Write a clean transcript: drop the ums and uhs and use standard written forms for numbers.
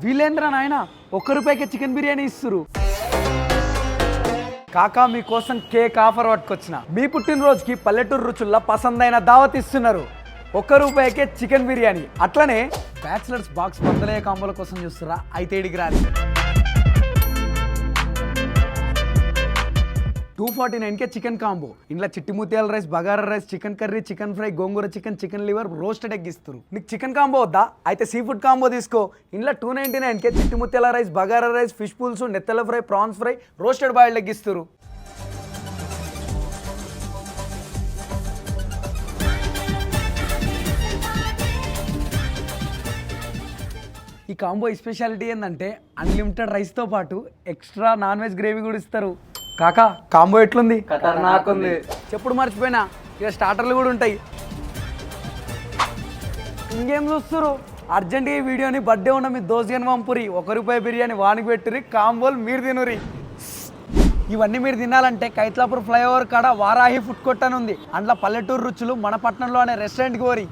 వీలేంద్ర నాయన ₹1 చికెన్ బిర్యానీ ఇస్తురు. కాకా మీకోసం కేక్ ఆఫర్ పట్టుకొచ్చిన. మీ పుట్టినరోజుకి పల్లెటూరు రుచుల్లో పసందైన దావత్ ఇస్తున్నారు. ₹1 చికెన్ బిర్యానీ. అట్లనే బ్యాచిలర్స్ బాక్స్ బర్త్డే కాంబోల కోసం చూస్తురా? అయితే ఇడికి రాలి. 249 చికెన్ కాంబో. ఇంట్లో చిట్టి ముత్యాల rice, bagara rice, chicken curry, chicken fry, gongura chicken, chicken liver, roasted egg ఇస్తారు. నీకు చికెన్ కాంబో వద్దా? అయితే సీ ఫుడ్ కాంబో తీసుకో. ఇంట్లో 299 చిట్టి ముత్యాల రైస్, బగారా రైస్, ఫిష్ పుల్స్, నెత్తల fry, prawns fry, roasted boiled egg ఇస్తారు. ఈ కాంబో స్పెషాలిటీ ఏంటంటే అన్లిమిటెడ్ రైస్తో పాటు ఎక్స్ట్రా నాన్ వెజ్ గ్రేవీ కూడా ఇస్తారు. కాకా కాంబో ఎట్లుంది? ఖతర్నాక్ ఉంది. చెప్పుడు మర్చిపోయినా, ఇక స్టార్టర్లు కూడా ఉంటాయి. ఇంకేం చూస్తారు? అర్జెంట్గా ఈ వీడియోని బర్త్డే ఉన్న మీ దోస్తుని పంపురి. ₹1 బిర్యానీ వానికి పెట్టురి, కాంబోలు మీరు తినురి. ఇవన్నీ మీరు తినాలంటే కైట్లాపూర్ ఫ్లైఓవర్ కాడ వారాహి ఫుడ్ కోర్ట్ అని ఉంది. అందులో పల్లెటూరు రుచులు మన పట్టణంలో అనే రెస్టారెంట్కి పోరి.